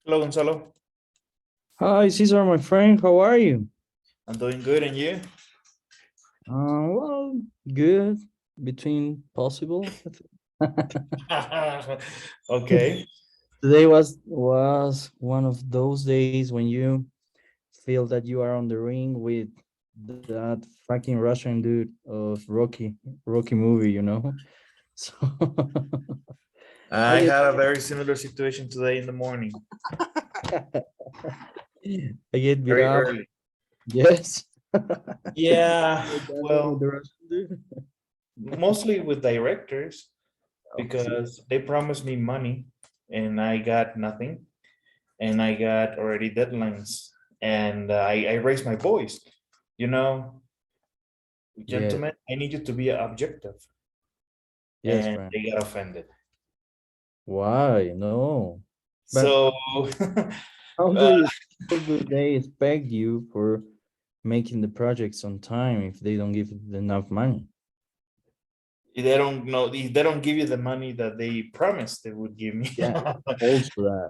Hello, Gonzalo. Hi, Cesar, my friend. How are you? I'm doing good, and you? Well, good. Between possible. Okay. Today was one of those days when you feel that you are on the ring with that fucking Russian dude of Rocky movie, you know? So I I get had a very similar situation today in the morning, I get beat very up. early. Yes. Yeah, You're dancing with well, the Russian dude. mostly with directors Okay. because they promised me money and I got nothing, and I got already deadlines, and I raised my voice. You know, Yeah. gentlemen, I need you to be objective, Yes, and friend. they got offended. Why? No. But So, how uh, do they expect you for making the projects on time if they don't give it enough money? they don't know, they don't give you the money that they promised they would give me. Yeah, also that.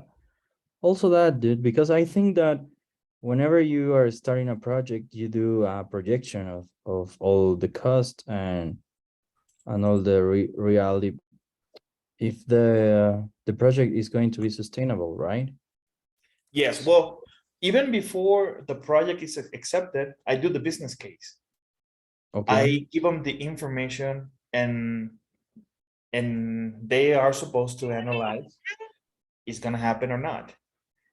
Also that, dude, because I think that whenever you are starting a project, you do a projection of all the cost and all the reality if the project is going to be sustainable, right? Yes, well, even before the project is accepted, I do the business case. Okay. I give them the information, and they are supposed to analyze it's gonna happen or not.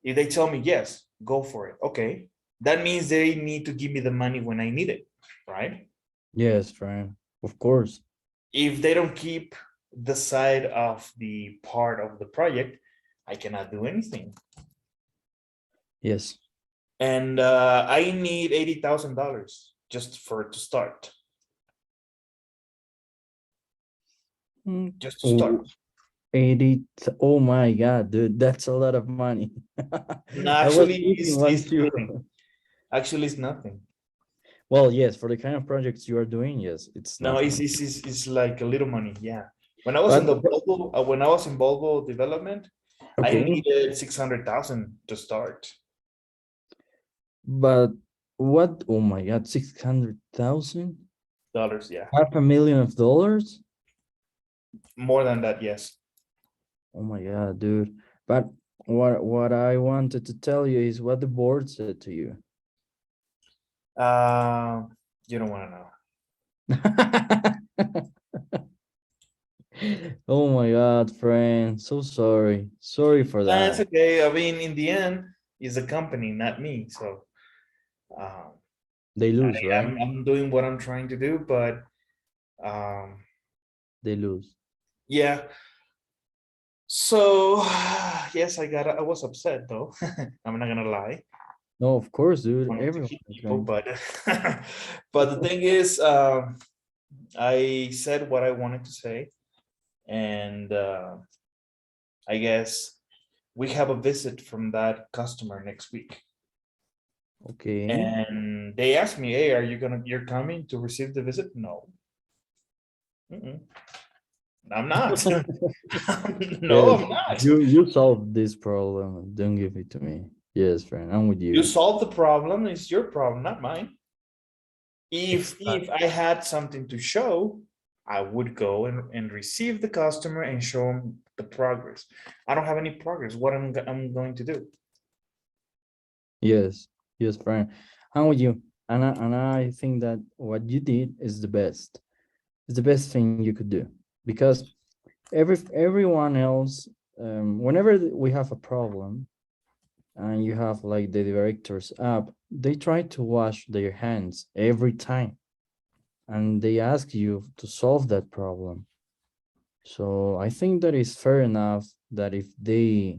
If they tell me yes, go for it. Okay, that means they need to give me the money when I need it, right? Yes, friend. Of course. If they don't keep the side of the part of the project, I cannot do anything. Yes. And I need $80,000 just for to start, Mm. just to start. Oh, 80. Oh my God, dude, that's a lot of money. No, I was actually, thinking it's once nothing. you, Actually, it's nothing. well, yes, for the kind of projects you are doing, yes, it's No, nothing. it's like a little money. Yeah. When I was in But the Volvo, when I was in Volvo development, I okay, needed 600,000 to start. but what? Oh my God, 600,000? Dollars, yeah. Half a million of dollars? More than that, yes. Oh my God, dude. But what I wanted to tell you is what the board said to you. Uh, you don't want to know. Oh my God, friend. So sorry. Sorry for That's that. okay. I mean, in the end, it's the company, not me. So um, They lose, right? I'm doing what I'm trying to do, but um, They lose. yeah. So yes, I was upset though. I'm not gonna lie. No, of course, dude. Wanted to Everyone hit is people, going to. but but the thing is, I said what I wanted to say, and I guess we have a visit from that customer next week. Okay. And they asked me, "Hey, you're coming to receive the visit?" No. Mm-mm. I'm not. No, Yes, I'm not. you solved this problem. Don't give it to me. Yes, friend, I'm with You you. solve the problem. It's your problem, not mine. If Exactly. I had something to show, I would go and receive the customer and show them the progress. I don't have any progress. What I'm going to do? Yes, yes, friend, I'm with you. And I think that what you did is the best. It's the best thing you could do because everyone else, whenever we have a problem and you have like the director's app, they try to wash their hands every time and they ask you to solve that problem. So I think that is fair enough that if they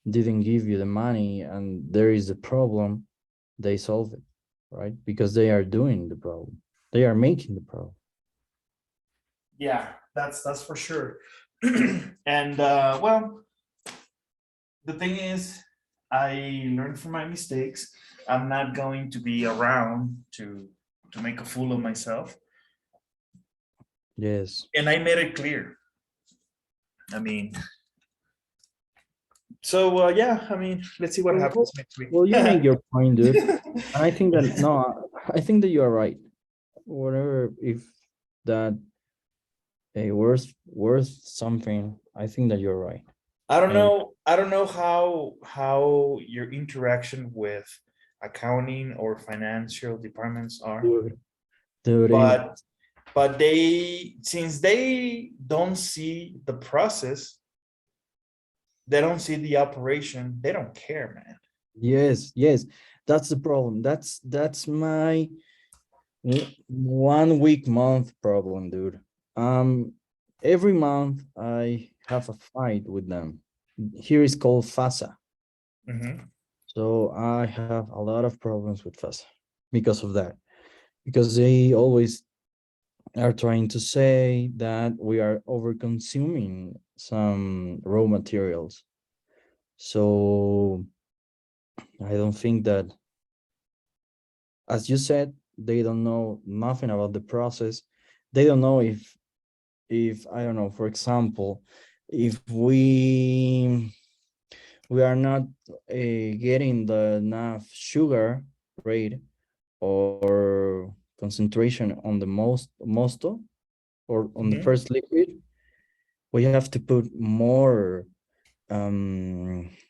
didn't give you the money and there is a problem, they solve it, right? Because they are doing the problem. They are making the problem. Yeah, that's for sure. And well, the thing is, I learned from my mistakes. I'm not going to be around to make a fool of myself. Yes. And I made it clear. I mean, So yeah, I mean, let's see what Well, happens next week. well, you make your point, dude. And I think that no, I think that you are right. Whatever, if that a worth something, I think that you're right. I don't And know. I don't know how your interaction with accounting or financial departments are, dude, dude, but they, since they don't see the process, they don't see the operation, they don't care, man. yes, yes, that's the problem. That's my 1 week month problem, dude. Um, every month I have a fight with them. Here is called FASA. Mhm. So I have a lot of problems with FASA because of that. Because they always are trying to say that we are over consuming some raw materials. So I don't think that, as you said, they don't know nothing about the process. They don't know if I don't know, for example, if we are not getting the enough sugar rate or concentration on the mosto or on the Mhm. first liquid, we have to put more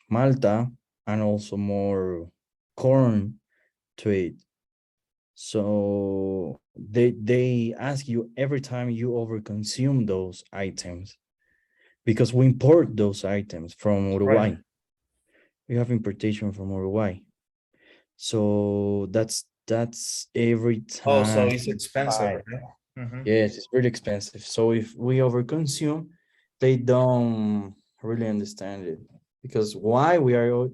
malta and also more corn to it. So they ask you every time you overconsume those items because we import those items from Right. Uruguay. We have importation from Uruguay. So that's every Oh, so time it's expensive, fight. right? Mhm. Yes, it's really expensive. So if we overconsume, they don't really understand it. Because why we are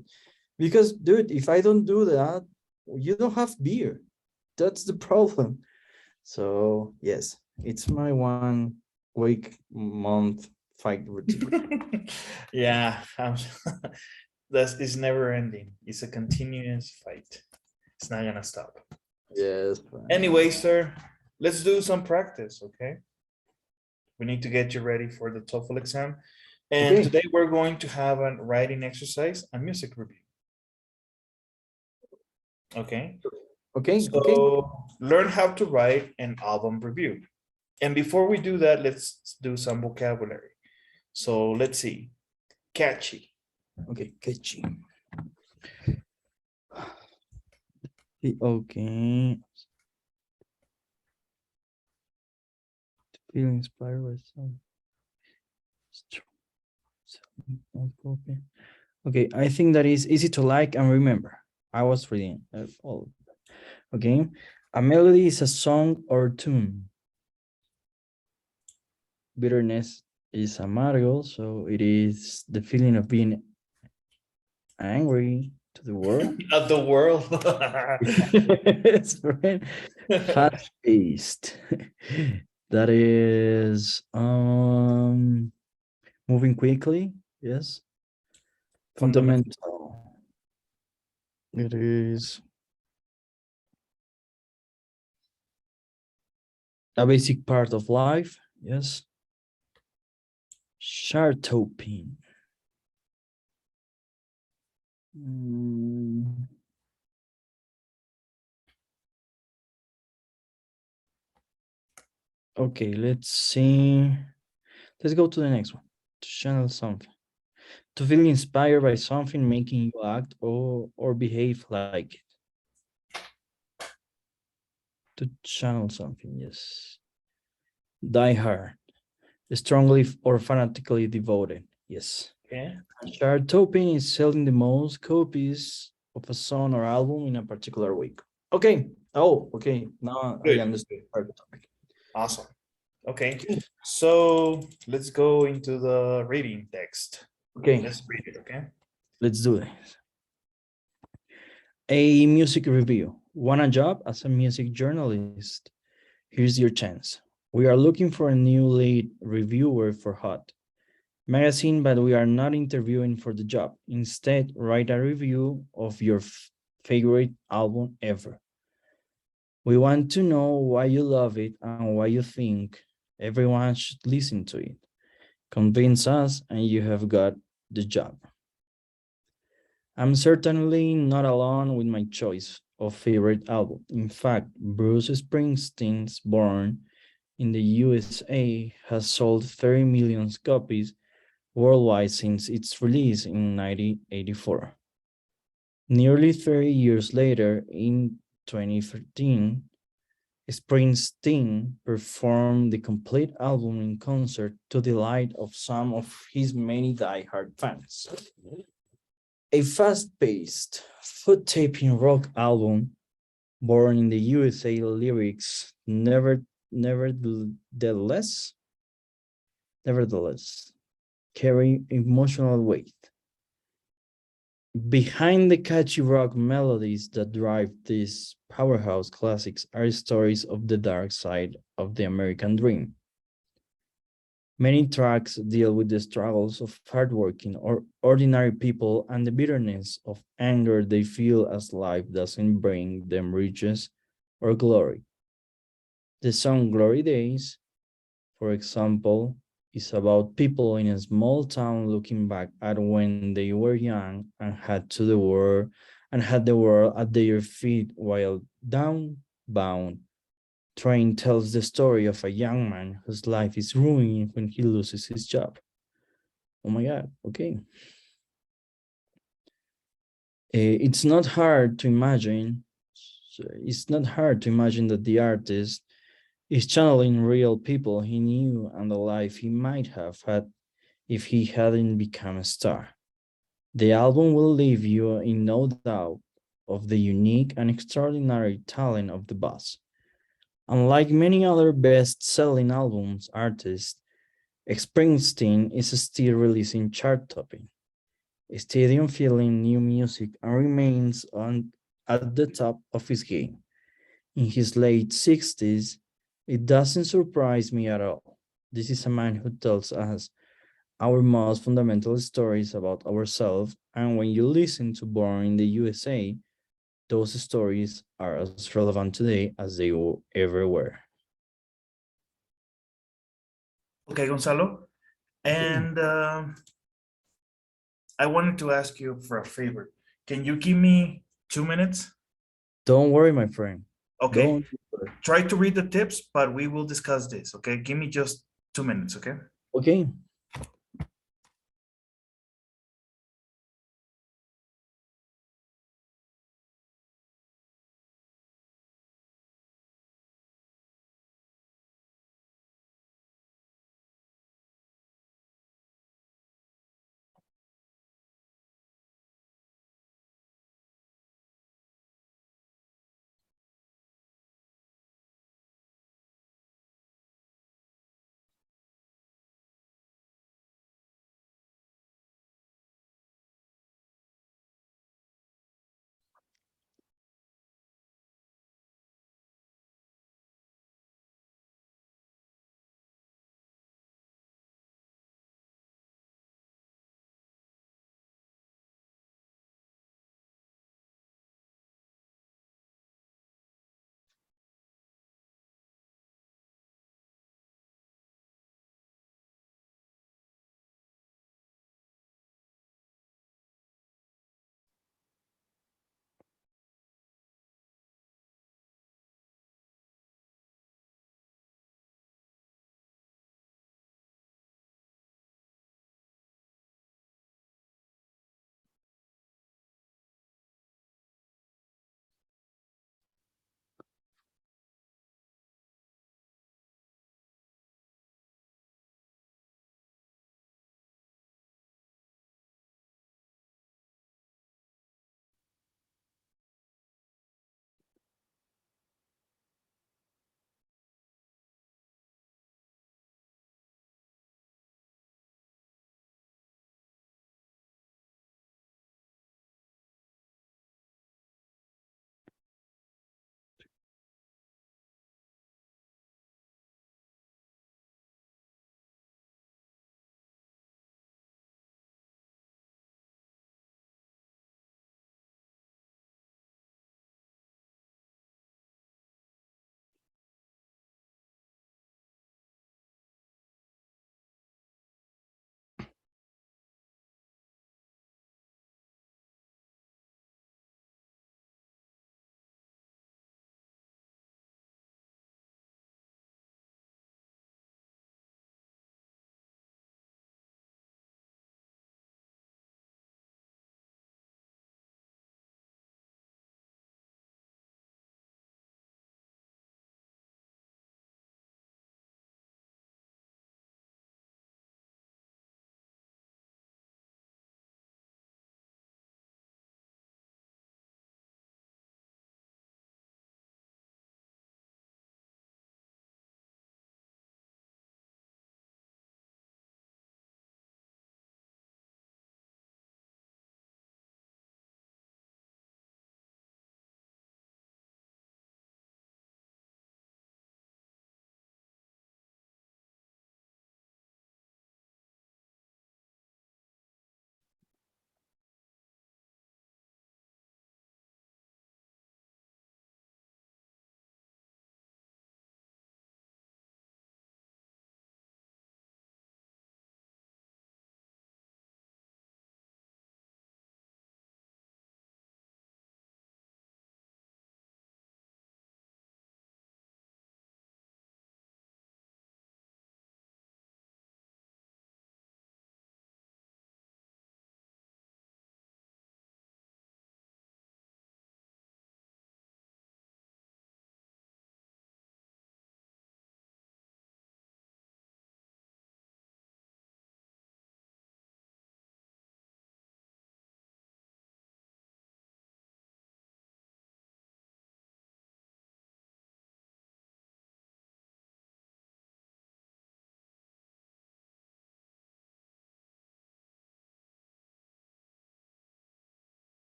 because dude, if I don't do that, you don't have beer. That's the problem. So yes, it's my 1 week month fight routine. Yeah, that's is never ending. It's a continuous fight. It's not gonna stop. Yes. Anyway, sir, let's do some practice, okay? We need to get you ready for the TOEFL exam. And Okay. today we're going to have a writing exercise and music review. Okay. Okay. Okay. So learn how to write an album review. And before we do that, let's do some vocabulary. So let's see. Catchy. Okay. Catchy. Okay. Feel inspired by some. Okay, I think that is easy to like and remember. I was reading all. Okay, a melody is a song or tune. Bitterness is amargo, so it is the feeling of being angry to the world. Of the world. It's right. Fast paced. That is moving quickly. Yes. Fundamental. Fundamental. It is a basic part of life. Yes. Chartopin. Mm, okay, let's see. Let's go to the next one. To channel something. To feel inspired by something making you act or behave like it. To channel something, yes. Die hard. Strongly or fanatically devoted. Yes. Okay. Chartopin is selling the most copies of a song or album in a particular week. Okay. Oh, okay. Now I Good. understand the topic. Awesome. Okay. So let's go into the reading text. Okay, Let's read it, okay? let's do this. A music review. Want a job as a music journalist? Here's your chance. We are looking for a new lead reviewer for Hot Magazine, but we are not interviewing for the job. Instead, write a review of your favorite album ever. We want to know why you love it and why you think everyone should listen to it. Convince us and you have got the job. I'm certainly not alone with my choice of favorite album. In fact, Bruce Springsteen's Born in the USA has sold 30 million copies worldwide since its release in 1984. Nearly 30 years later, in 2013, Springsteen performed the complete album in concert to the delight of some of his many die-hard fans. A fast-paced, foot-tapping rock album, Born in the USA lyrics nevertheless, nevertheless carry emotional weight. Behind the catchy rock melodies that drive these powerhouse classics are stories of the dark side of the American dream. Many tracks deal with the struggles of hardworking or ordinary people and the bitterness of anger they feel as life doesn't bring them riches or glory. The song Glory Days, for example, is about people in a small town looking back at when they were young and had the world at their feet, while Downbound Train tells the story of a young man whose life is ruined when he loses his job. Oh my God, okay. It's not hard to imagine. It's not hard to imagine that the artist is channeling real people he knew and the life he might have had if he hadn't become a star. The album will leave you in no doubt of the unique and extraordinary talent of the boss. Unlike many other best-selling albums artists, Springsteen is still releasing chart-topping, stadium-filling new music and remains at the top of his game. In his late 60s, it doesn't surprise me at all. This is a man who tells us our most fundamental stories about ourselves, and when you listen to Born in the USA, those stories are as relevant today as they ever were. Okay, Gonzalo. Okay. And I wanted to ask you for a favor. Can you give me 2 minutes? Don't worry, my friend. Okay. Don't worry. Try to read the tips, but we will discuss this. Okay. Give me just 2 minutes. Okay. Okay.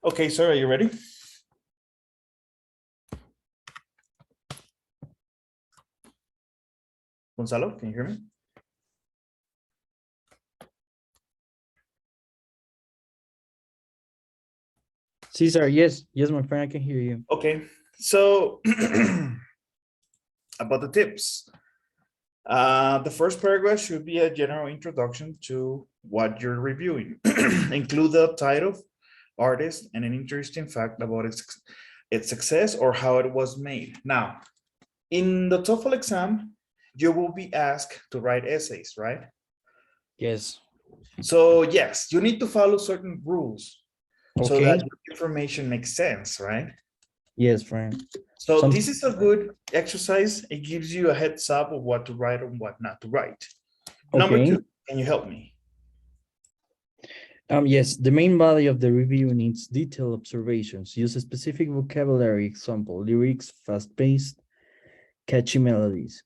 Okay, sir, are you ready? Gonzalo, can you hear me? Cesar, yes, yes, my friend, I can hear you. Okay, so about the tips. The first paragraph should be a general introduction to what you're reviewing. Include the title, artist, and an interesting fact about its success or how it was made. Now, in the TOEFL exam, you will be asked to write essays, right? Yes. So yes, you need to follow certain rules so that Okay. your information makes sense, right? Yes, friend. So Some this is a good exercise. It gives you a heads up of what to write and what not to write. Number okay. two, can you help me? Yes, the main body of the review needs detailed observations. Use a specific vocabulary, example, lyrics, fast-paced, catchy melodies,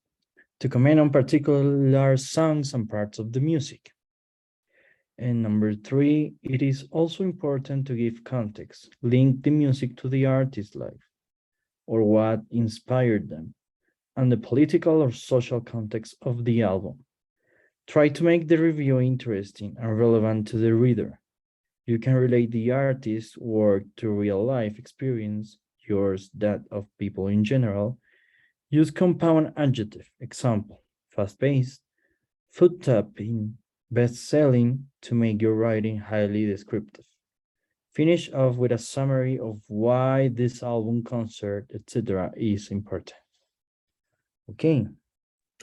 to comment on particular songs and parts of the music. And number three, it is also important to give context. Link the music to the artist's life or what inspired them, and the political or social context of the album. Try to make the review interesting and relevant to the reader. You can relate the artist's work to real life experience, yours, that of people in general. Use compound adjective, example, fast-paced, foot-tapping, best-selling to make your writing highly descriptive. Finish off with a summary of why this album, concert, etc. is important. Okay.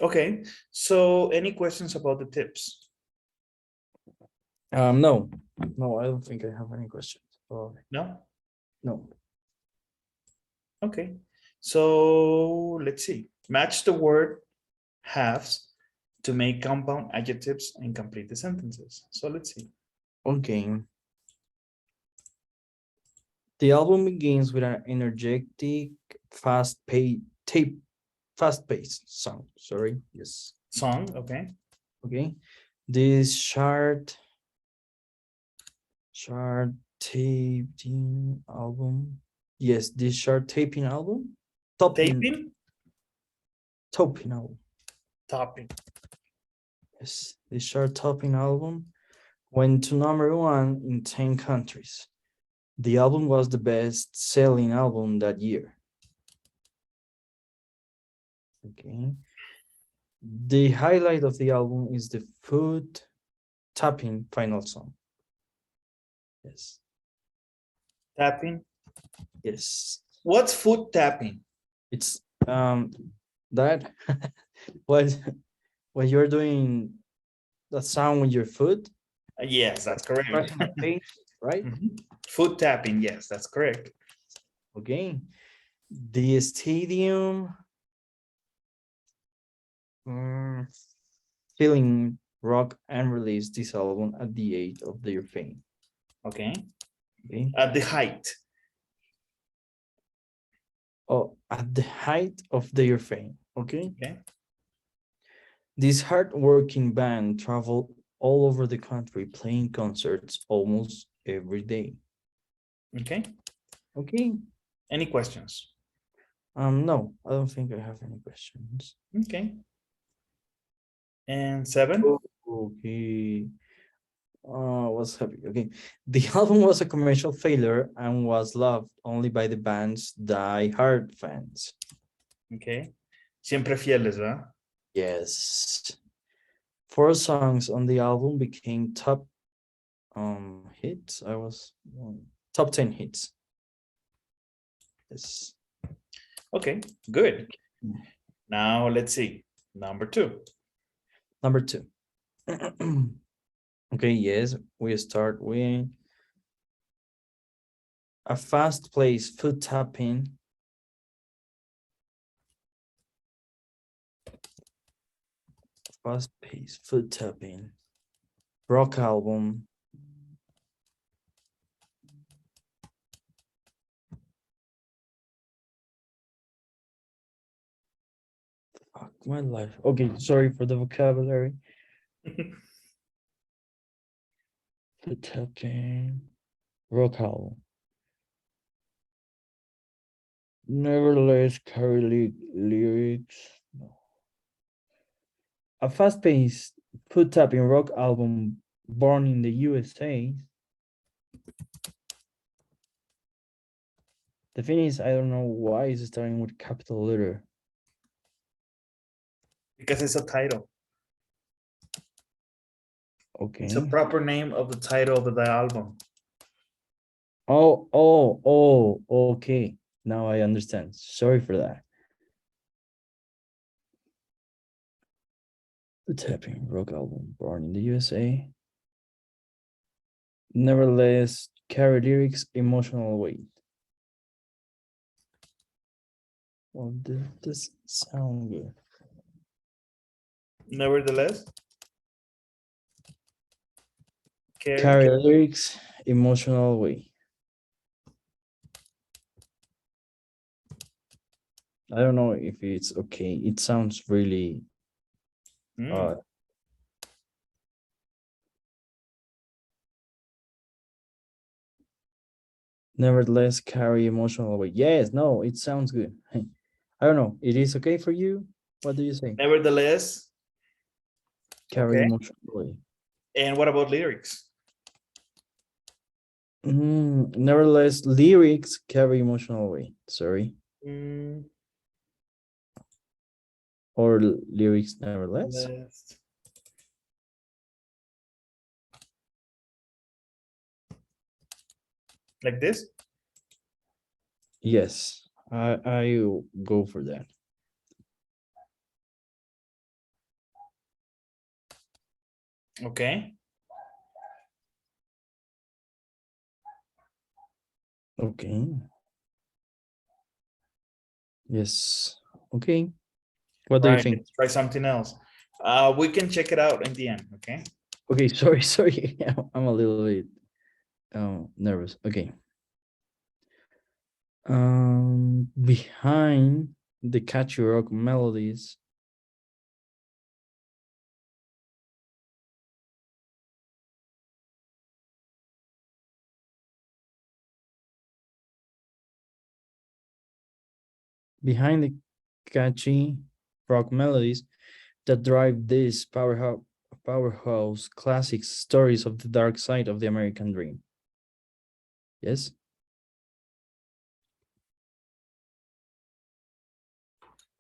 Okay, so any questions about the tips? No, I don't think I have any questions. Oh, No? no. Okay, so let's see. Match the word halves to make compound adjectives and complete the sentences. So let's see. Okay. The album begins with an energetic, fast-paced song. Sorry. Yes. Song, okay. Okay. This chart taping album. Yes, this chart taping album. Taping, Topping album. topping. Yes, this chart topping album went to #1 in 10 countries. The album was the best-selling album that year. Okay. The highlight of the album is the foot tapping final song. Yes. Tapping. Yes. What's foot tapping? It's that what you're doing that sound with your foot, Yes, that's correct. pressing the page, right? Mhm. Foot tapping, yes, that's correct. Okay. The stadium feeling rock and released this album at the age of their fame. Okay. Okay. At the height. Oh, at the height of their fame. Okay. Okay. This hardworking band traveled all over the country playing concerts almost every day. Okay. Okay. Any questions? No, I don't think I have any questions. Okay. And 7? Okay. What's happening? Okay. The album was a commercial failure and was loved only by the band's die-hard fans. Okay. Siempre fieles, ¿verdad? Yes. 4 songs on the album became top hits. Top 10 hits. Yes. Okay, good. Now let's see. Number 2. Number 2. Okay, yes, we start with a fast place foot tapping. Fast pace foot tapping. Rock album. Fuck my life. Okay, sorry for the vocabulary. Foot tapping. Rock album. Nevertheless, carry lyrics. No. A fast-paced foot-tapping rock album born in the USA. The thing is, I don't know why it's starting with capital letter. Because it's a title. It's a Okay. proper name of the title of the album. Oh, okay. Now I understand. Sorry for that. The tapping rock album born in the USA. Nevertheless, carry lyrics emotional weight. Well, this sound good. Nevertheless, Carry lyrics emotional weight. I don't know if it's okay. It sounds really nevertheless carry emotional weight. Yes, no, it sounds good. I don't know. It is okay for you? What do you say? nevertheless, Carry okay. emotional weight. And what about lyrics? Nevertheless, lyrics carry emotional weight. Sorry. Or lyrics nevertheless. Like this? Yes, I go for that. Okay. Okay. Yes. Okay. What do you think? Let's try something else. We can check it out in the end, okay? Okay, sorry. I'm a little bit nervous. Okay. Behind the catchy rock melodies, behind the catchy rock melodies that drive these powerhouse classic stories of the dark side of the American dream. Yes.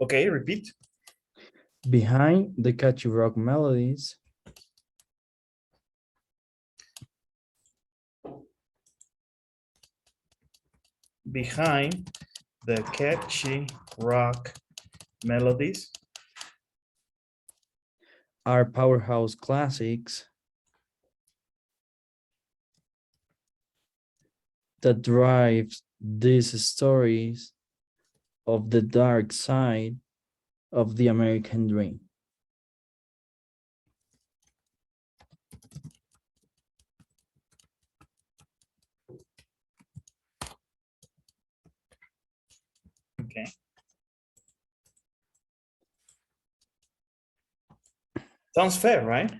Okay, repeat. Behind the catchy rock melodies, behind the catchy rock melodies are powerhouse classics that drives these stories of the dark side of the American dream. Okay. Sounds fair, right?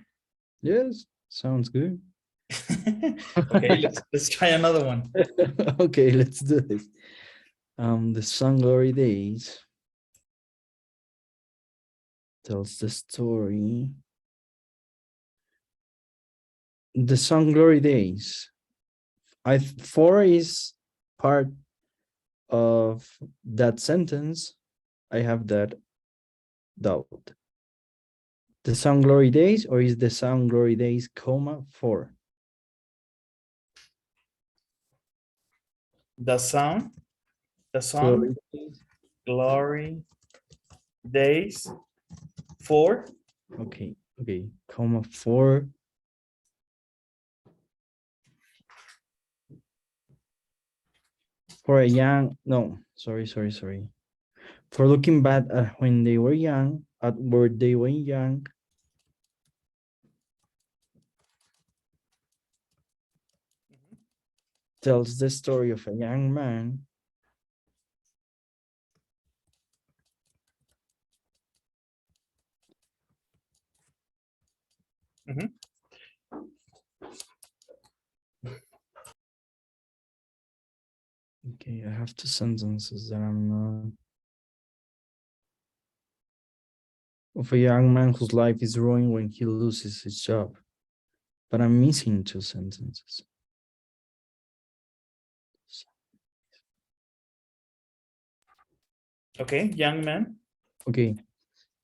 Yes, sounds good. Okay, let's try another one. Okay, let's do this. The Sun Glory Days tells the story. The Sun Glory Days. Four is part of that sentence. I have that doubt. The Sun Glory Days, or is the Sun Glory Days, comma, 4? The sun glory days 4. Okay, comma 4. For a young, no, sorry. For looking back at when they were young, at where they were young, tells the story of a young man Okay, I have two sentences that I'm not. Of a young man whose life is ruined when he loses his job. But I'm missing two sentences. Okay, young man. Okay.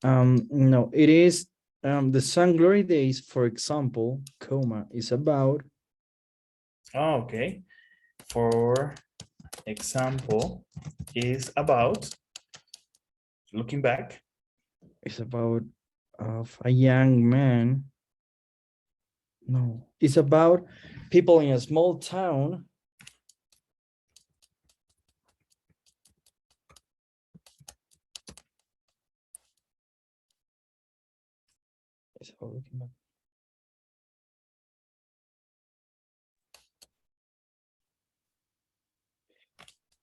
No, it is the Sun Glory Days, for example, comma, is about. Oh, okay. For example, is about looking back. It's about of a young man. No, it's about people in a small town. It's about looking back.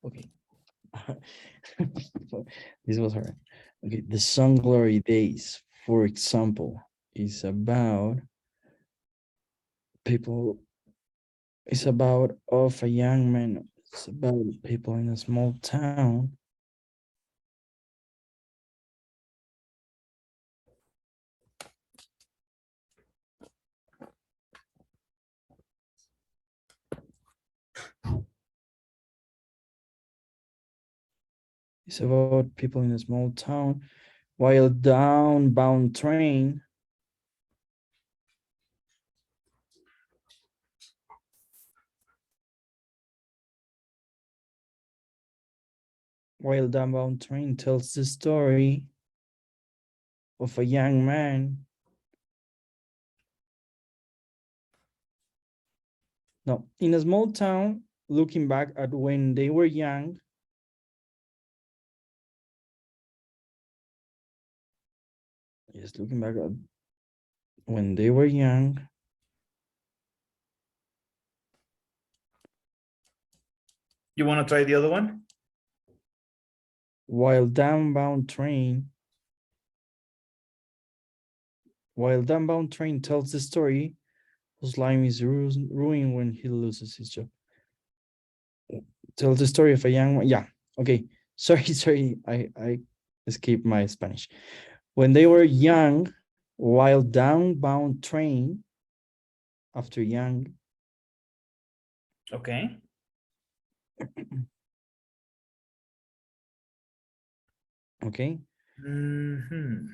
Okay. This was hard. Okay, the Sun Glory Days, for example, is about people. It's about of a young man. It's about people in a small town. It's about people in a small town while downbound train. While downbound train tells the story of a young man. No, in a small town, looking back at when they were young. Yes, looking back at when they were young. You want to try the other one? While downbound train tells the story whose life is ruined when he loses his job. Tells the story of a young man. Yeah, okay. Sorry, I escaped my Spanish. When they were young, while downbound train, after young. Okay. Okay. Mm-hmm.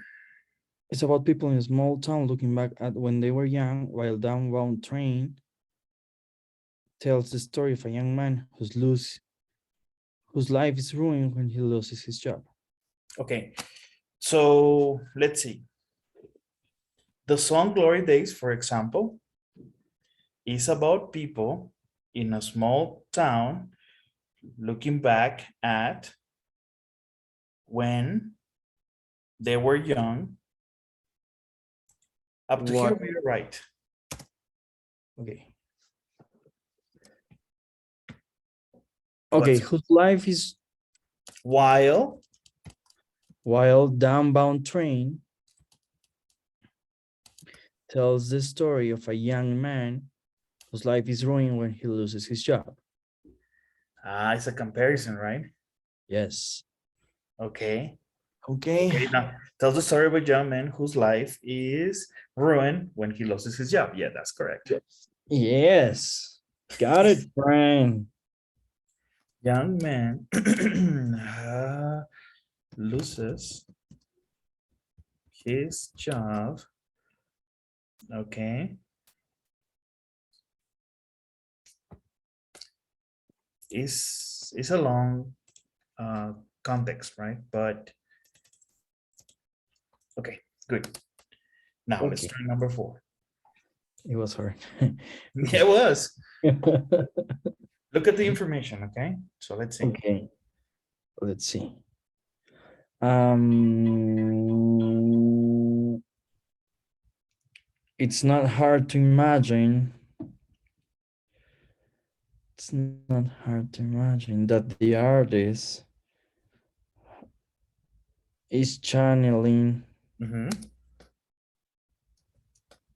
It's about people in a small town looking back at when they were young, while downbound train tells the story of a young man whose life is ruined when he loses his job. Okay. So let's see. The song Glory Days, for example, is about people in a small town looking back at when they were young. Up to here, What? we are right. Okay. Okay, whose life is while downbound train tells the story of a young man whose life is ruined when he loses his job. It's a comparison, right? Yes. Okay. Okay. Okay, now tell the story of a young man whose life is ruined when he loses his job. Yeah, that's correct. Yes. Got it, friend. Young man loses his job. Okay. Is a long context, right? But okay, good. Now let's Okay. try number 4. It was hard. Yeah, it was. Look at the information, okay? So let's see. Okay. Let's see. It's not hard to imagine. It's not hard to imagine that the artist is channeling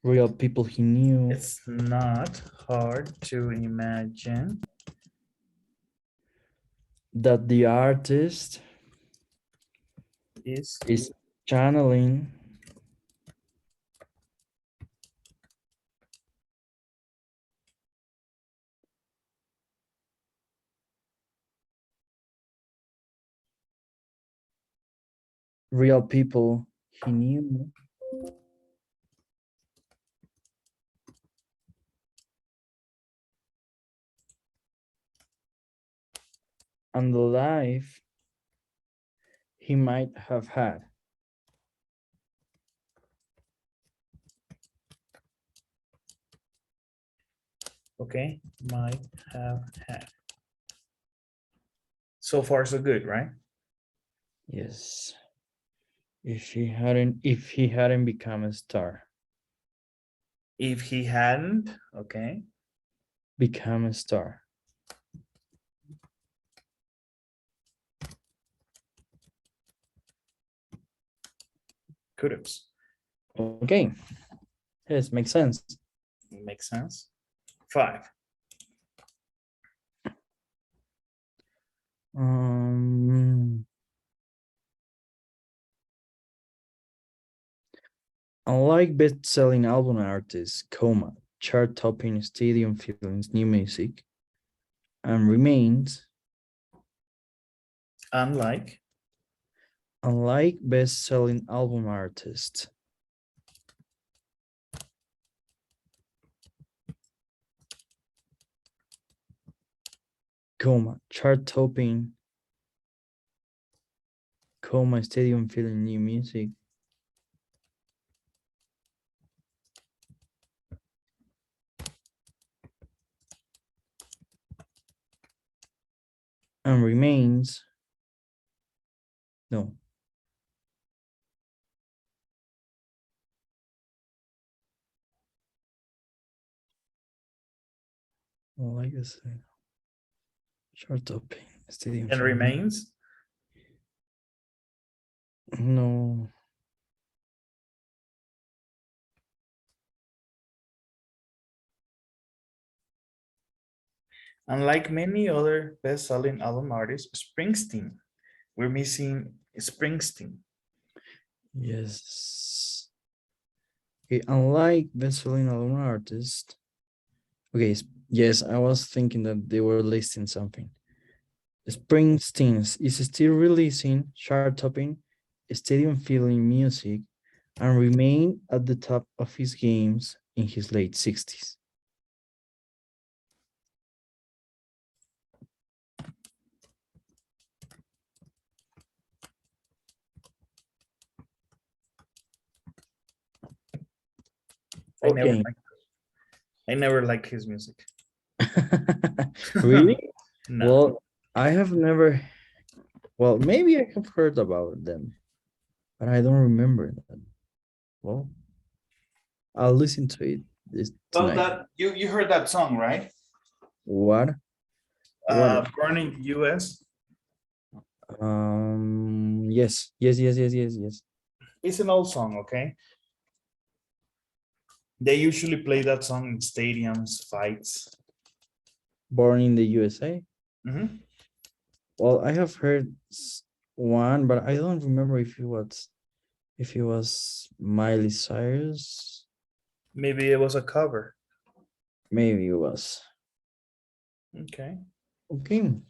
real people he knew. It's not hard to imagine that the artist is channeling real people he knew and the life he might have had. Okay, might have had. So far, so good, right? Yes. If he hadn't become a star. If he hadn't, okay, Become a star. could have. Okay. Yes, makes sense. Makes sense. 5. Um, Unlike best-selling album artists, chart-topping stadium feelings, new music, and remains. Unlike Unlike best-selling album artists, chart-topping, stadium feeling, new music, and remains. No. Unlike this, chart-topping stadium and feeling. remains. No. Unlike many other best-selling album artists, Springsteen. We're missing Springsteen. Yes. Okay, unlike best-selling album artist. Okay, yes, I was thinking that they were listing something. Springsteen is still releasing chart-topping, stadium-filling music, and remain at the top of his games in his late 60s. Okay. I never liked his music. Really? No. Well, I have never, well, maybe I have heard about them, but I don't remember that. Well, I'll listen to it Well, tonight. that you heard that song, right? What? What? Burning US. Yes. It's an old song, okay? They usually play that song in stadiums, fights. Born in the USA. Mhm. Well, I have heard one, but I don't remember if it was Miley Cyrus. Maybe it was a cover. Maybe it was. Okay. Okay.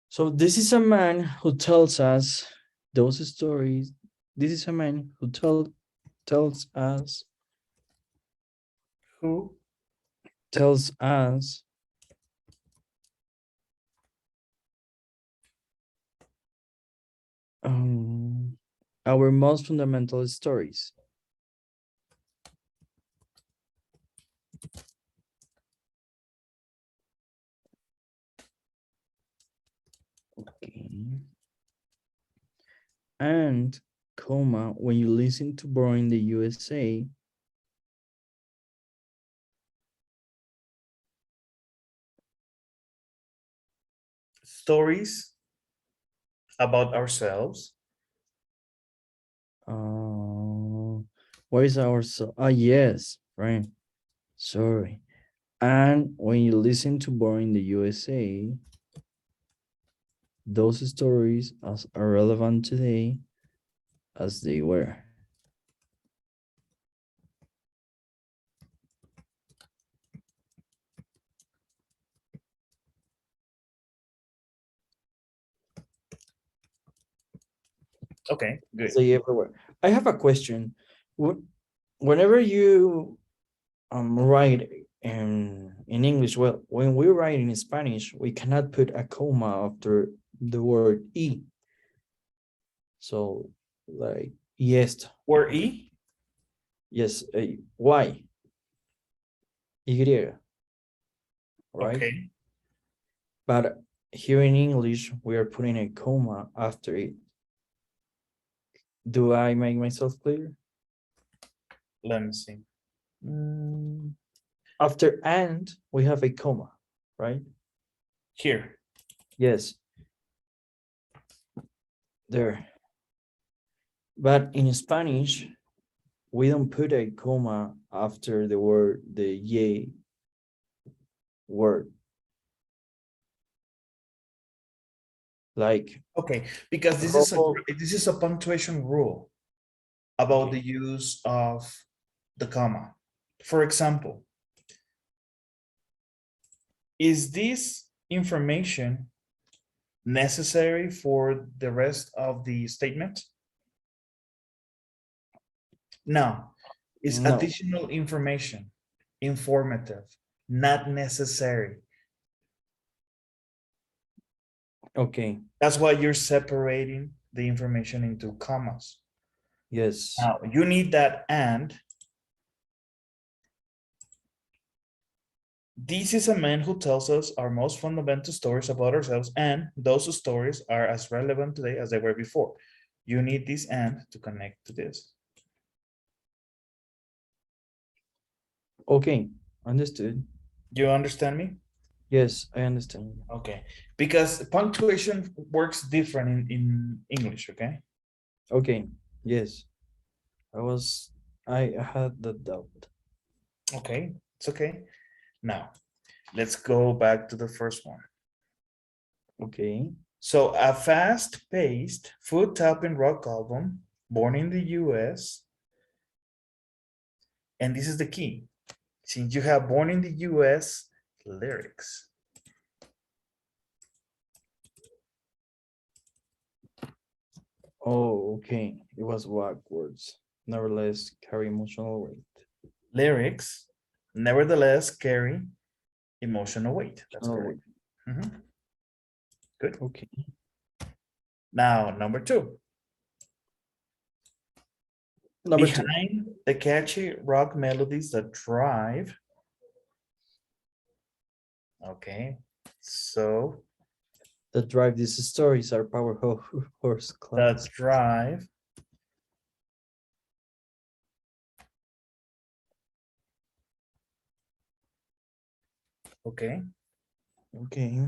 So this is a man who tells us those stories. This is a man who tells us Who? tells us our most fundamental stories. Okay. And when you listen to Born in the USA, Stories about ourselves. what is our yes, right? Sorry. And when you listen to Born in the USA, those stories as are relevant today as they were. Okay, good. As they ever were. I have a question. Whenever you write in English, well, when we write in Spanish, we cannot put a comma after the word y. So, like, yes, Or E? yes, y, y, right? Okay, But here in English, we are putting a comma after it. Do I make myself clear? let me see. After and, we have a comma, right? Here. Yes, there. But in Spanish, we don't put a comma after the word, the ye word. Like, Okay, because robo, this is a punctuation rule about okay, the use of the comma. For example, is this information necessary for the rest of the statement? No, it's no, additional information, informative, not necessary. okay, That's why you're separating the information into commas. yes, Now, you need that and. This is a man who tells us our most fundamental stories about ourselves, and those stories are as relevant today as they were before. You need this and to connect to this. okay, understood. You understand me? Yes, I understand. Okay. Because punctuation works different in English, okay? Okay, yes, I had the doubt. Okay, it's okay. Now, let's go back to the first one. Okay, So a fast-paced, foot-tapping rock album, born in the US, and this is the key. Since you have born in the US, lyrics. oh, okay, it was backwards. Nevertheless, carry emotional weight. Lyrics, nevertheless, carry emotional weight. That's Emotional correct. weight. Mhm. Good. Okay, Now, number two. number two. Behind the catchy rock melodies that drive. Okay. So That drive these stories are power horse that class. drive okay. Okay.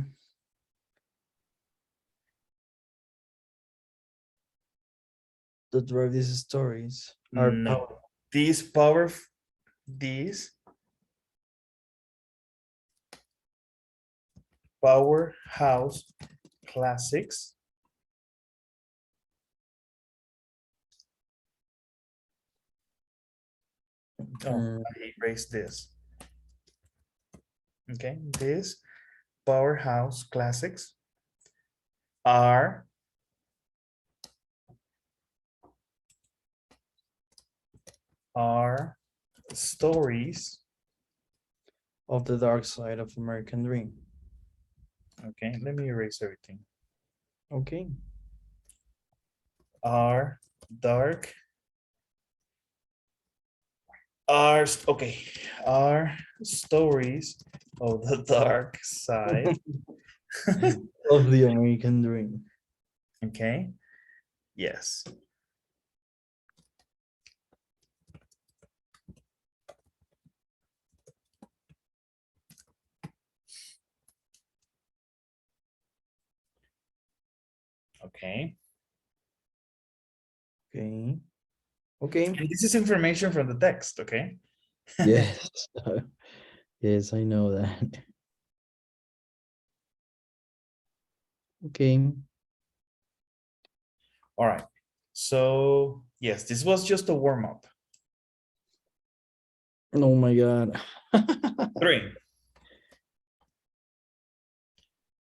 That drive these stories are No. power. These powerhouse classics. Oh, Mm, I erased this. Okay, these powerhouse classics are stories. of the dark side of American Dream. Okay, let me erase everything. Okay. Are dark are okay are stories of the dark side. Of the American Dream. Okay, yes. Okay, Okay. Okay. and this is information from the text. Okay. Yes. Yes, I know that. Okay. All right. So yes, this was just a warm up. Oh my God. 3.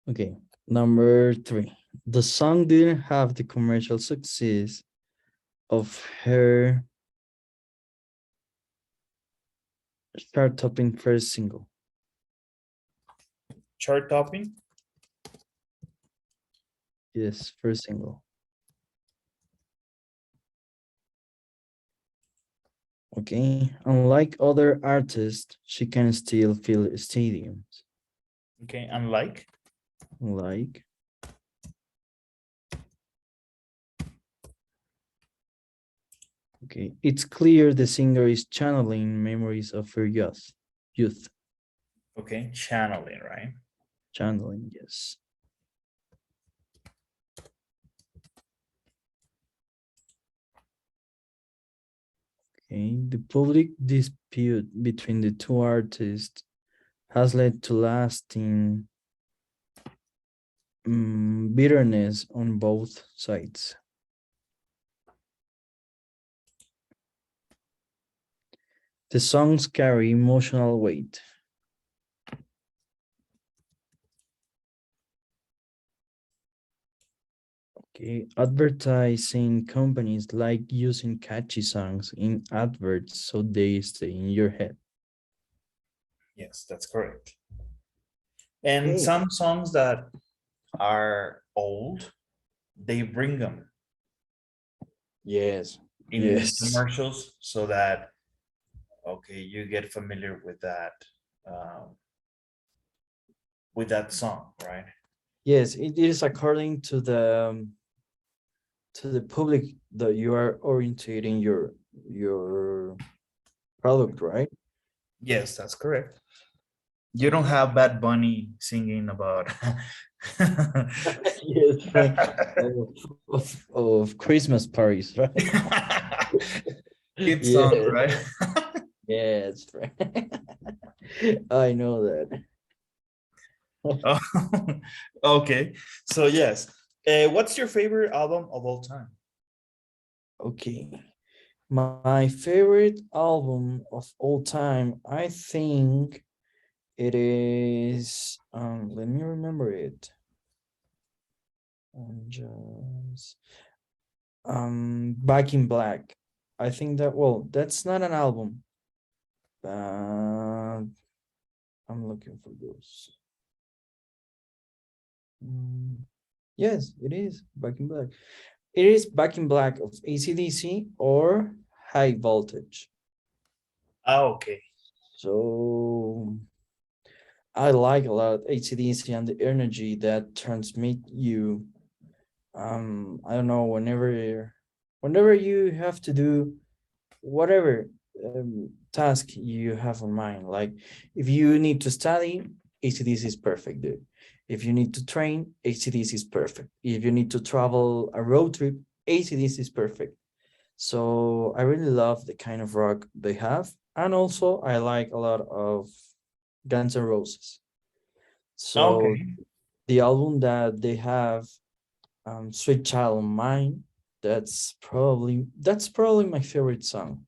Okay, number 3. The song didn't have the commercial success of her chart-topping first single. Chart topping. Yes, first single. Okay, unlike other artists, she can still fill stadiums. Okay, unlike. Like, okay, it's clear the singer is channeling memories of her youth. Okay, channeling, right? Channeling, yes. Okay, the public dispute between the two artists has led to lasting bitterness on both sides. The songs carry emotional weight. Okay, advertising companies like using catchy songs in adverts so they stay in your head. Yes, that's correct. And Okay. some songs that are old, they bring them Yes. in Yes. commercials so that okay, you get familiar with that song, right? Yes, it is according to the public that you are orientating your product, right? Yes, that's correct. You don't have Bad Bunny singing about Yes, right. Of Christmas parties, right? kid songs, Yes, right? yes, right. I know that. Oh, okay, so yes. What's your favorite album of all time? Okay. My favorite album of all time, I think it is let me remember it. Just Back in Black. I think that, well, that's not an album. I'm looking for those. Mm, yes, it is Back in Black. It is Back in Black of AC/DC or High Voltage. Oh, okay. So I like a lot AC/DC and the energy that transmit you. I don't know, whenever you have to do whatever task you have in mind. Like if you need to study, AC/DC is perfect, dude. If you need to train, AC/DC is perfect. If you need to travel a road trip, AC/DC is perfect. So I really love the kind of rock they have. And also I like a lot of Guns N' Roses. So Okay. the album that they have, Sweet Child of Mine, that's probably my favorite song.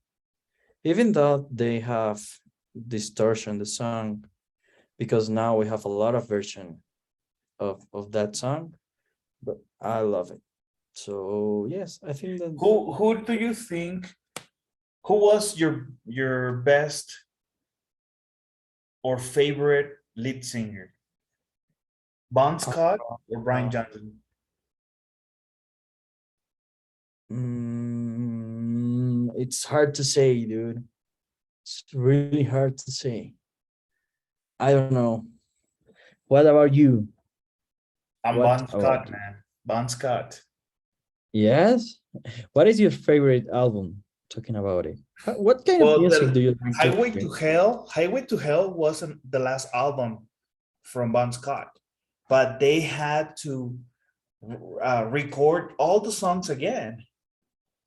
Even though they have distortion the song, because now we have a lot of version of that song, but I love it. So yes, I think that Who do you think who was your best or favorite lead singer? Bon Scott or Brian uh, Johnson? it's hard to say, dude. It's really hard to say. I don't know. What about you? I'm What Bon about Scott, you? man. Bon Scott. Yes. What is your favorite album? Talking about it. What kind of Well, music the do you like to hear? Highway to Hell wasn't the last album from Bon Scott, but they had to record all the songs again.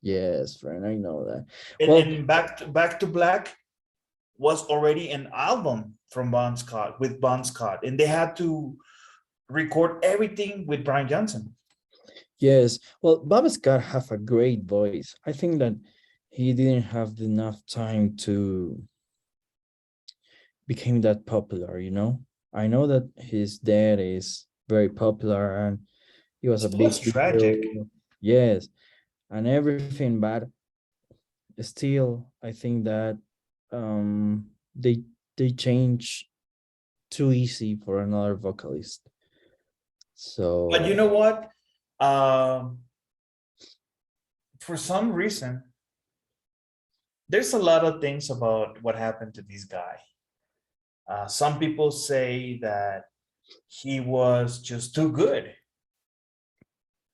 Yes, friend, I know that. And, Well, and Back to Black was already an album from Bon Scott and they had to record everything with Brian Johnson. Yes. Well, Bob Scott have a great voice. I think that he didn't have enough time to become that popular, you know? I know that his dad is very popular and he was a Still, big it's tragic. hero. Yes, and everything, but still, I think that they change too easy for another vocalist. But you So know what? Um, for some reason, there's a lot of things about what happened to this guy. Some people say that he was just too good.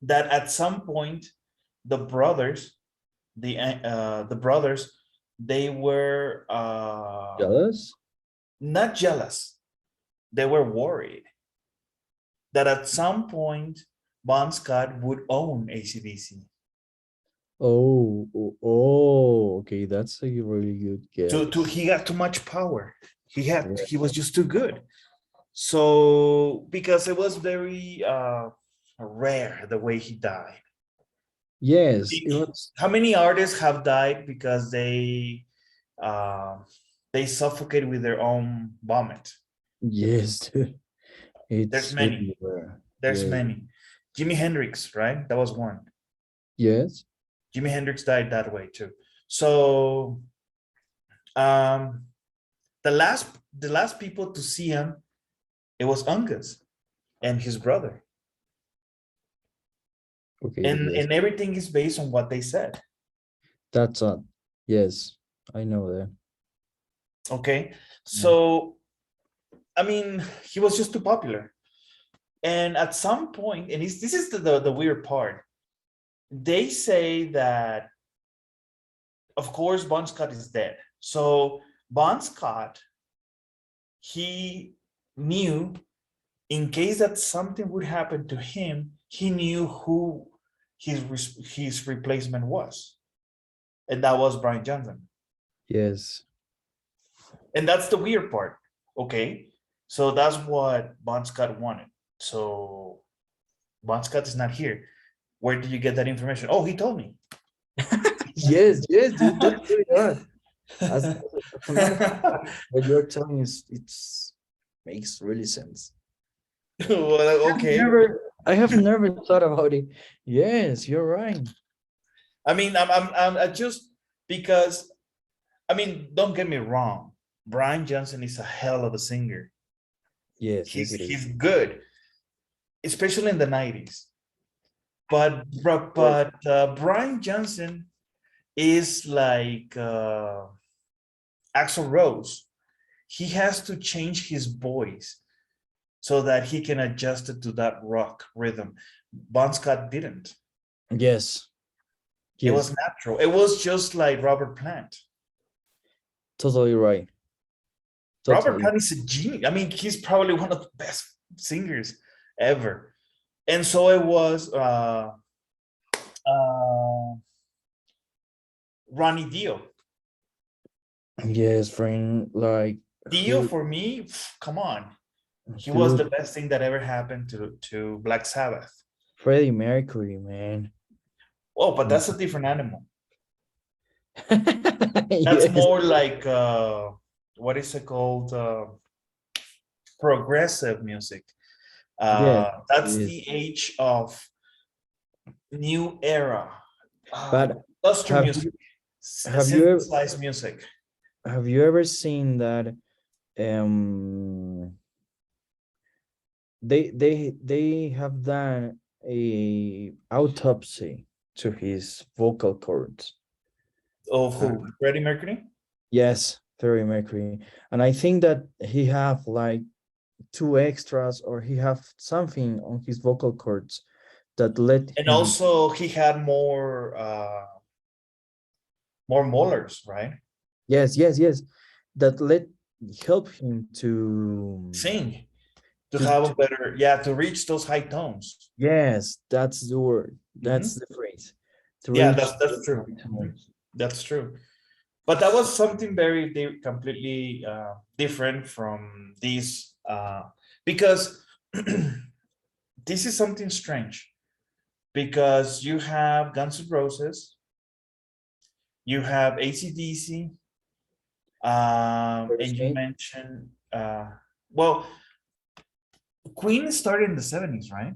That at some point, the brothers, the brothers, they were jealous? not jealous. They were worried that at some point, Bon Scott would own ACDC. Okay, that's a really good guess. He got too much power. Yeah. He was just too good. So because it was very rare the way he died. Yes, it was. How many artists have died because uh, they suffocate with their own vomit? Yes, There's it's many. really rare. There's Yes, many. Jimi Hendrix, right? That was one. yes, Jimi Hendrix died that way too. So um, the last people to see him, it was Angus and his brother, okay, yes. and everything is based on what they said. That's yes, I know that. Okay, Yeah. so I mean, he was just too popular, and at some point, and this is the weird part. They say that, of course, Bon Scott is dead. So Bon Scott, he knew in case that something would happen to him, he knew who his replacement was, and that was Brian Johnson. Yes. And that's the weird part. Okay, so that's what Bon Scott wanted. So Bon Scott is not here. Where did you get that information? Oh, he told me. Yes, yes, dude, that's really odd. As a matter of fact, what you're telling is it's makes really sense. Well, okay. I have never thought about it. Yes, you're right. I mean, I just because I mean, don't get me wrong. Brian Johnson is a hell of a singer. Yes, yes, it He's is. good, especially in the 90s. But Brian Johnson is like Axl Rose. He has to change his voice so that he can adjust it to that rock rhythm. Bon Scott didn't. Yes, It was yes, natural. It was just like Robert Plant. totally right. Robert Totally. Plant is a genius. I mean, he's probably one of the best singers ever. And so it was uh, Ronnie Dio. Yes, friend, like Dio who, for me, come on. He was the dude, best thing that ever happened to Black Sabbath. Freddie Mercury, man. Oh, but that's a different animal. That's Yes, more like what is it called? Progressive music. yes, That's yes. the age of new era. But Cluster have music, you have you ever synthesized music. have you ever seen that um they have done a autopsy to his vocal cords? Of Uh, who? Freddie Mercury? yes, Freddie Mercury. And I think that he have like two extras or he have something on his vocal cords that let And him. also he had more molars, right? Yes, yes, yes. That let help him Sing to have a to better, yeah, to reach those high tones. yes, that's the word. That's Mhm. the phrase. To Yeah, reach that's those true. high Mhm. tones. That's true. But that was something very completely different from these because this is something strange. because you have Guns N' Roses, you have AC/DC, and you Aerosmith? mentioned, well, Queen started in the 70s, right?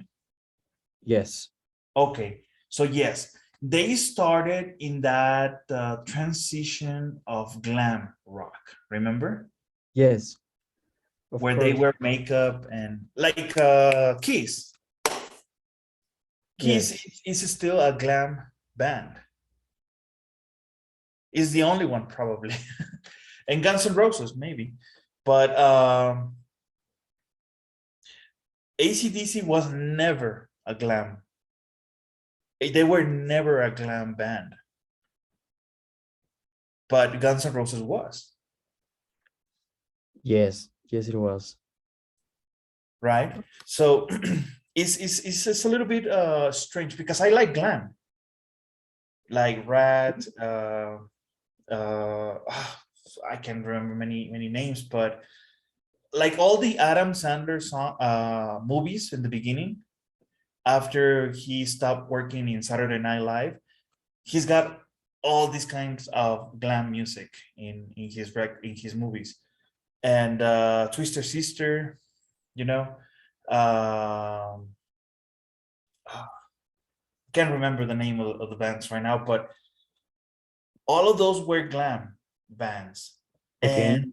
Yes. Okay, so yes, they started in that transition of glam rock, remember? Yes, of Where they course. wear makeup and like Kiss. Kiss Yes. is still a glam band. Is the only one probably. And Guns N' Roses maybe. But AC/DC was never a glam. They were never a glam band. But Guns N' Roses was, Yes. Yes, it was. right? So it's a little bit strange because I like glam, like Rat, I can't remember many names, but like all the Adam Sandler movies in the beginning, after he stopped working in Saturday Night Live, he's got all these kinds of glam music in his movies. And Twister Sister, you know, um, can't remember the name of the bands right now, but all of those were glam bands, Okay. and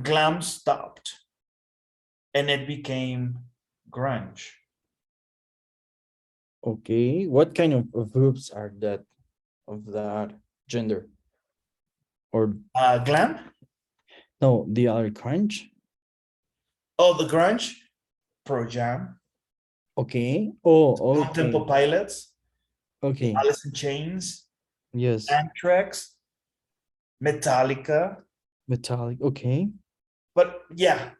glam stopped, and it became grunge. Okay. What kind of groups are that of that gender? Or Glam? no, the other crunch? Oh, the grunge, Pro Jam, Okay. Oh, Stone okay. Temple Pilots, Okay. Alice in Chains, Yes. Anthrax, Metallica. Metallic. Okay. But yeah,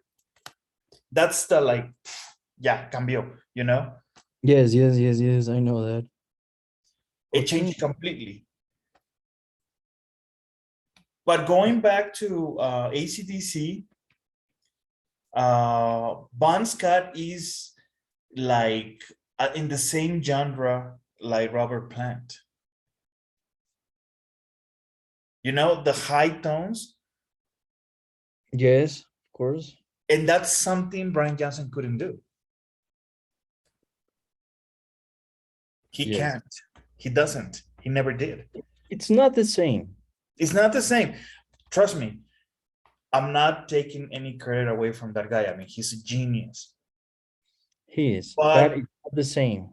that's the like, yeah, cambio, you know, Yes, yes, yes, yes. I know that. it Okay. changed completely. But going back to AC/DC, Bon Scott is like in the same genre like Robert Plant. You know, the high tones, Yes, of course. and that's something Brian Johnson couldn't do. He Yes. can't. He doesn't. He never did. It's not the same. It's not the same. Trust me. I'm not taking any credit away from that guy. I mean, he's a genius. He is, but But it's not the same,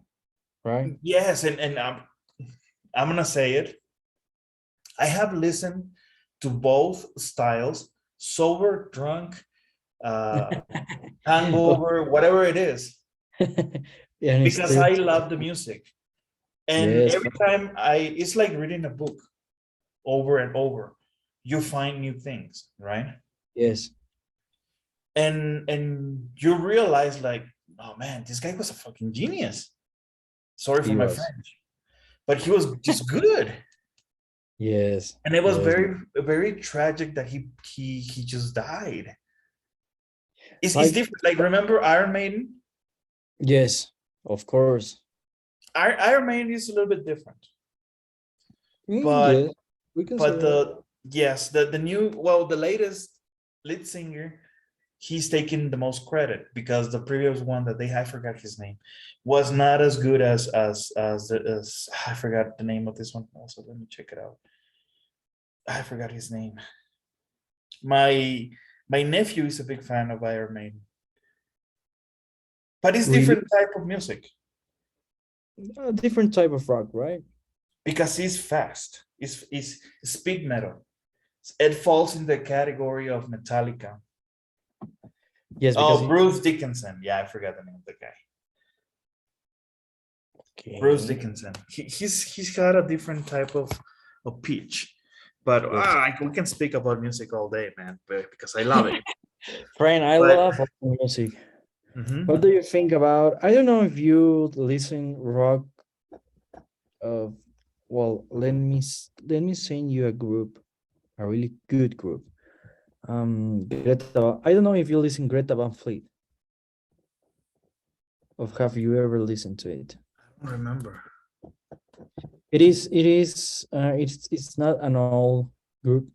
right? yes, and I'm gonna say it. I have listened to both styles, sober, drunk, uh, hangover, whatever it is, And it's because still, I love the music. And yes, every time it's like reading a book over and over. You find new things, right? yes, And you realize like, oh man, this guy was a fucking genius. Sorry for he my was. French, but he was just good. Yes, And it was yes, very tragic that he just died. It's like, different. Like remember Iron Maiden? yes, of course. Iron Maiden is a little bit different, but Yes, we can say but that. the yes, the new, well, the latest lead singer, he's taking the most credit because the previous one that they, I forgot his name, was not as good as I forgot the name of this one. Also, let me check it out. I forgot his name. My my nephew is a big fan of Iron Maiden, but it's Really, different type of music a different type of rock, right? because it's fast. It's speed metal. It falls in the category of Metallica. Yes, because Oh, it, Bruce Dickinson. Yeah, I forgot the name of the guy. Bruce okay, Dickinson. He's got a different type of pitch. But yes. we can speak about music all day, man, because I love it. Friend, I But love music. What mhm. do you think about? I don't know if you listen rock of. Well, let me send you a group, a really good group. Greta. I don't know if you listen Greta Van Fleet. Or have you ever listened to it? I don't remember. It's not an old group,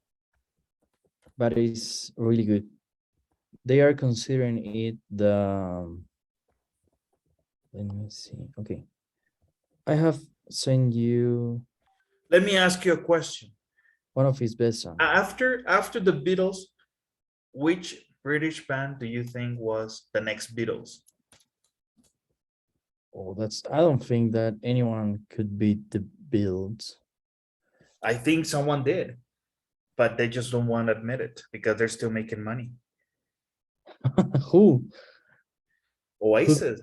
but it's really good. They are considering it let me see. Okay. I have sent you Let me ask you a question. one of his best songs. After the Beatles, which British band do you think was the next Beatles? Oh, I don't think that anyone could beat the Beatles. I think someone did, but they just don't want to admit it because they're still making money. Who? Who? Oasis.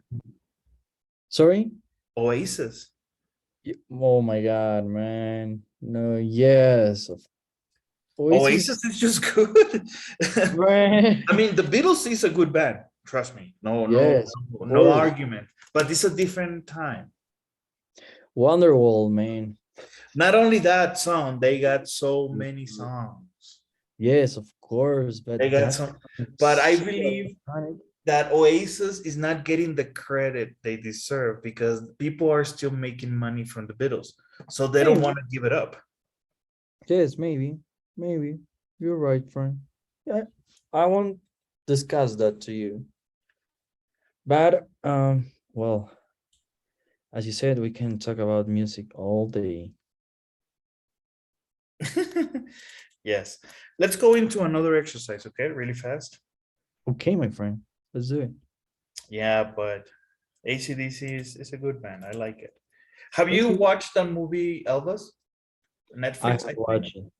Sorry? Oasis. Oh my God, man. No, yes. Oasis Oasis, is just good. man. I mean, the Beatles is a good band. Trust me. Yes, of No course. argument. But it's a different time. Wonderwall, man. Not only that song, they got so many songs. Yes, of course, but They got that some, but I so believe iconic. that Oasis is not getting the credit they deserve because people are still making money from the Beatles. So they don't Maybe. want to give it up. Yes, maybe. You're right, friend. Yeah, I won't discuss that to you. But well, as you said, we can talk about music all day. Yes. Let's go into another exercise, okay? Really fast. Okay, my friend, let's do it. Yeah, but AC/DC is a good band. I like it. Have you Okay. watched the movie Elvis? I Netflix, have I think. watched it.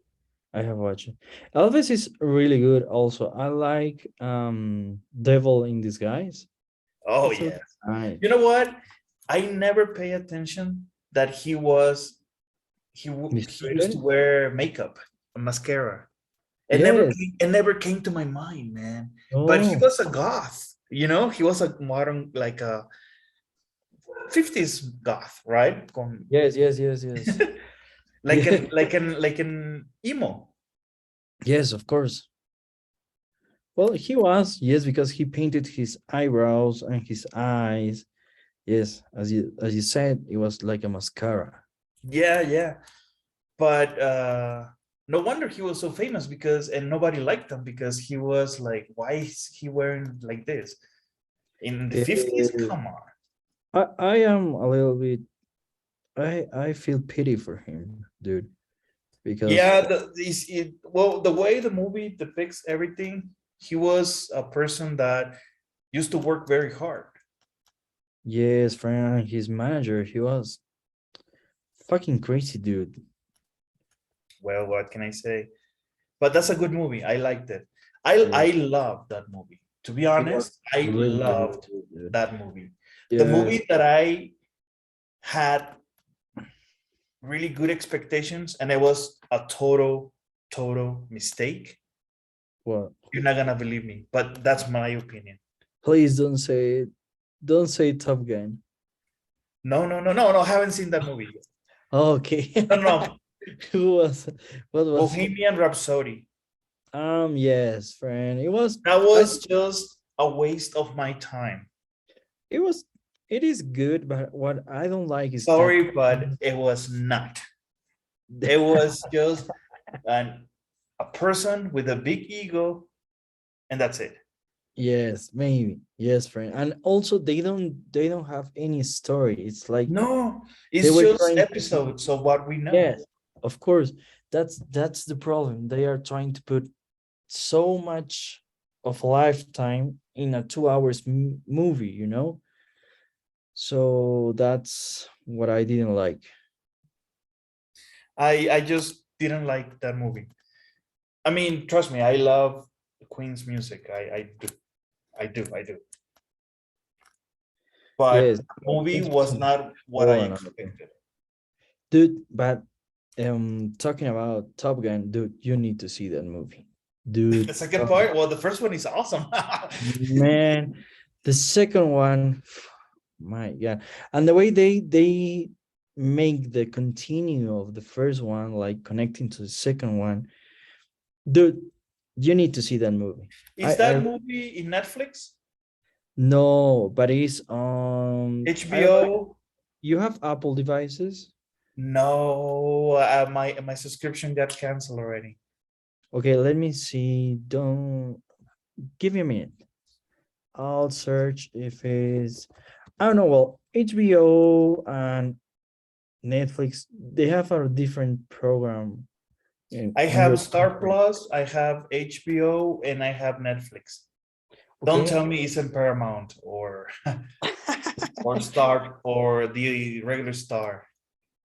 I have watched it. Elvis is really good also. I like Devil in Disguise. Oh, It's a yeah. nice. You know what? I never pay attention that he used to Mistreated? wear makeup, mascara. Yes. It never came to my mind, man. But he Oh, was a goth, he was a modern, like a 50s goth, right? yes. Yeah. Like an emo. Yes, of course. Well, he was, yes, because he painted his eyebrows and his eyes. Yes, as you said, it was like a mascara. Yeah, yeah. But no wonder he was so famous because and nobody liked him because he was like, why is he wearing like this? In the 50s? Eh, Come on. I am a little bit. I feel pity for him, dude, because Yeah, well, the way the movie depicts everything, he was a person that used to work very hard. yes, friend, his manager, he was fucking crazy, dude. Well, what can I say? But that's a good movie. I liked it. I Yes, love that movie. To be it was honest, I really loved good, dude. that movie. The Yes. movie that I had really good expectations and it was a total mistake. What? You're not gonna believe me, but that's my opinion. Please don't say it. Don't say Top Gun. No, I haven't seen that movie yet. Okay. No, no, Who was? What was it? Bohemian Rhapsody. Yes, friend. It was. That I. was just a waste of my time. It was. It is good, but what I don't like is that. Sorry, but it was not. It was just an, a person with a big ego, and that's it. Yes, maybe. Yes, friend. And also, they don't have any story. It's like No, they it's were just trying to. episodes of what we know. Yes, of course. That's the problem. They are trying to put so much of lifetime in a 2 hours movie, so that's what I didn't like. I just didn't like that movie. I mean, trust me, I love Queen's music. I do. But Yes, the movie Queen's was Prison is not a what I whole another thing. expected. Dude, but talking about Top Gun, dude, you need to see that movie. The Dude, second part, well, the first one is awesome. man, the second one, my God. And the way they make the continue of the first one, like connecting to the second one, dude, you need to see that movie. Is I that movie in Netflix? No, but it's I don't know. HBO? You have Apple devices? No, my subscription got canceled already. Okay, let me see. Don't give me a minute. I'll search if it's I don't know. Well, HBO and Netflix, they have a different program I on your have Star country. Plus, I have HBO, and I have Netflix. Don't Okay. tell me it's in Paramount or Star or the regular Star.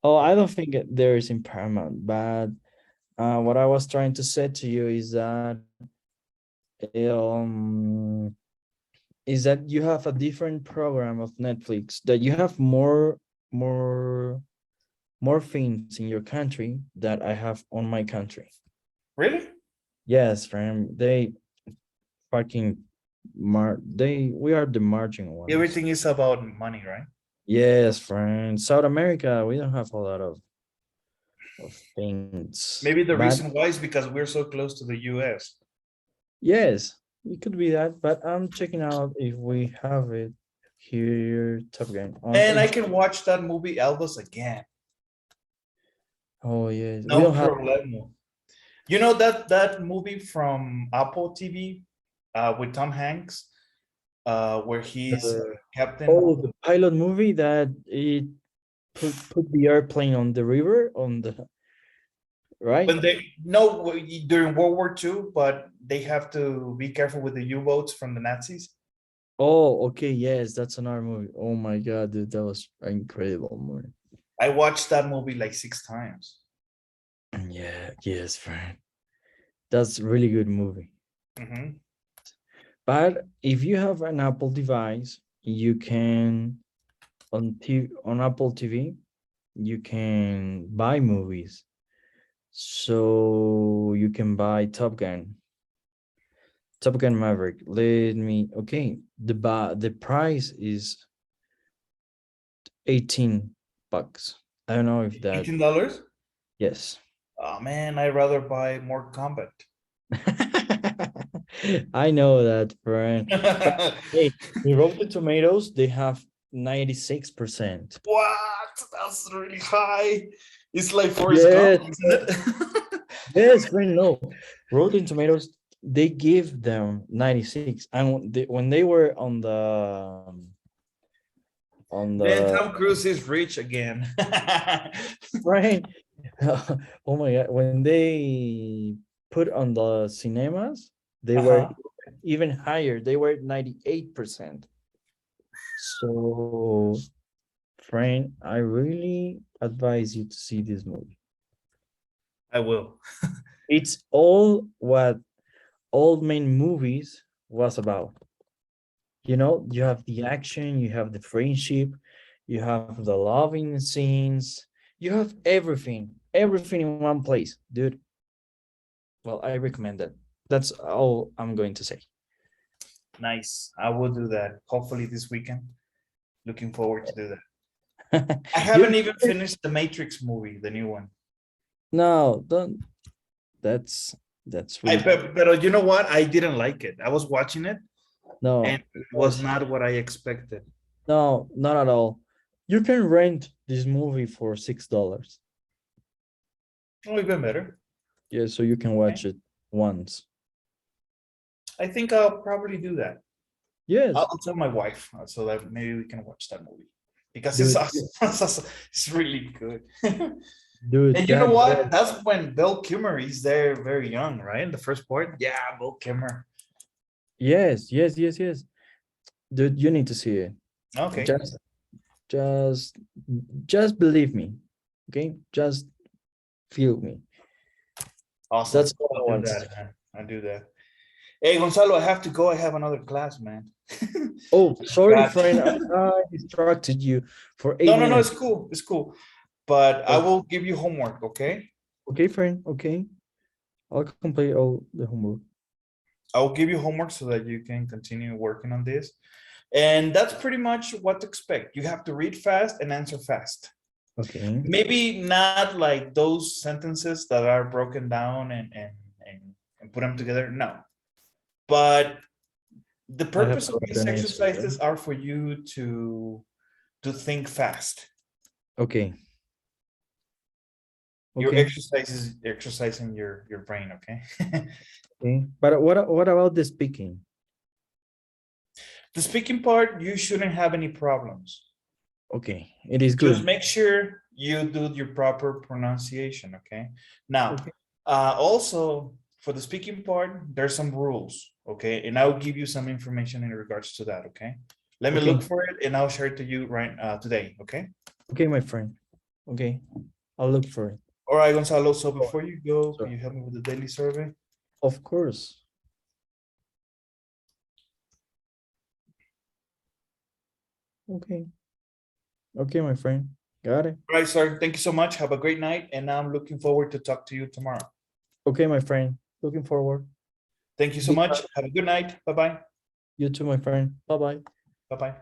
Oh, I don't think there is in Paramount, but what I was trying to say to you um, is that you have a different program of Netflix, that you have more more things in your country that I have on my country. Really? Yes, friend. They fucking we are the margin ones. Everything is about money, right? Yes, friend. South America, we don't have a lot of things. Maybe the But reason why is because we're so close to the US. yes, it could be that. But I'm checking out if we have it here, Top Gun on And I H. can watch that movie Elvis again. Oh yes, we No don't have. problemo. You know that movie from Apple TV with Tom Hanks, where he's The, captain. oh, the pilot movie that it put the airplane on the river on the right. When they no during World War II, but they have to be careful with the U-boats from the Nazis. Oh, okay, yes, that's another movie. Oh my God, dude, that was an incredible movie. I watched that movie like 6 times. Yeah, yes, friend. That's a really good movie. Mhm. But if you have an Apple device, you can on Apple TV, you can buy movies. So you can buy Top Gun Maverick. Let me okay. The price is 18 bucks. I don't know if that $18. yes. Oh man, I'd rather buy more combat. I know that, friend. But hey, in Rotten Tomatoes, they have 96%. What? That's really high. It's like Forrest Gump, Yes, isn't it? yes, friend. No, Rotten Tomatoes, they give them 96, and when they were on Man, the Tom Cruise is rich again. right, oh my God, when they put on the cinemas, they were Uh-huh. even higher. They were 98%. So, friend, I really advise you to see this movie. I will. It's all what old main movies was about. You know, you have the action, you have the friendship, you have the loving scenes, you have everything in one place, dude. Well, I recommend that. That's all I'm going to say. Nice. I will do that. Hopefully this weekend. Looking forward to do that. I You haven't even finished the Matrix movie, the new one. no, don't. That's that's I really but you know what? I didn't like it. I was watching it and no. it was not what I expected. No, not at all. You can rent this movie for $6. Oh, even better. Yeah, so you can Okay. watch it once. I think I'll probably do that. Yes, I'll tell my wife so that maybe we can watch that movie because it's dude, awesome. It's awesome. It's really good. dude, And you know that what? That's when Bill Kimmer is there very young, right? In the first part. Yeah, Bill Kimmer. yes, yes, yes, yes. Dude, you need to see it. Okay. Just, just, just believe me. Okay, just feel me. Awesome. That's all I'll I do want to that, say. man. I'll do that. Hey, Gonzalo, I have to go. I have another class, man. Oh, sorry, Got friend. I distracted you for eight no, no, no. minutes. It's cool. It's cool. But I Oh, will give you homework, okay? okay, friend. Okay, I'll complete all the homework. I'll give you homework so that you can continue working on this. And that's pretty much what to expect. You have to read fast and answer fast. Okay. Maybe not like those sentences that are broken down and put them together. No. But The I have purpose of forgot these an answer. Yeah? exercises are for you to think fast. Okay. Your Okay. exercise is exercising your brain, okay? Okay. But what about the speaking? The speaking part, you shouldn't have any problems. Okay, it is Just good. make sure you do your proper pronunciation, okay? Now, Okay. also for the speaking part, there's some rules, okay? And I'll give you some information in regards to that, okay? Let me Okay. look for it and I'll share it to you right today, okay? Okay, my friend. Okay, I'll look for it. All right, Gonzalo, so Oh, before you go, can sorry. you help me with the daily survey? Of course. Okay. Okay, my friend. Got it. All right, sir, thank you so much. Have a great night and I'm looking forward to talk to you tomorrow. Okay, my friend. Looking forward. Thank you so Be much. kind. Have a good night. Bye-bye. You too, my friend. Bye-bye. Bye-bye.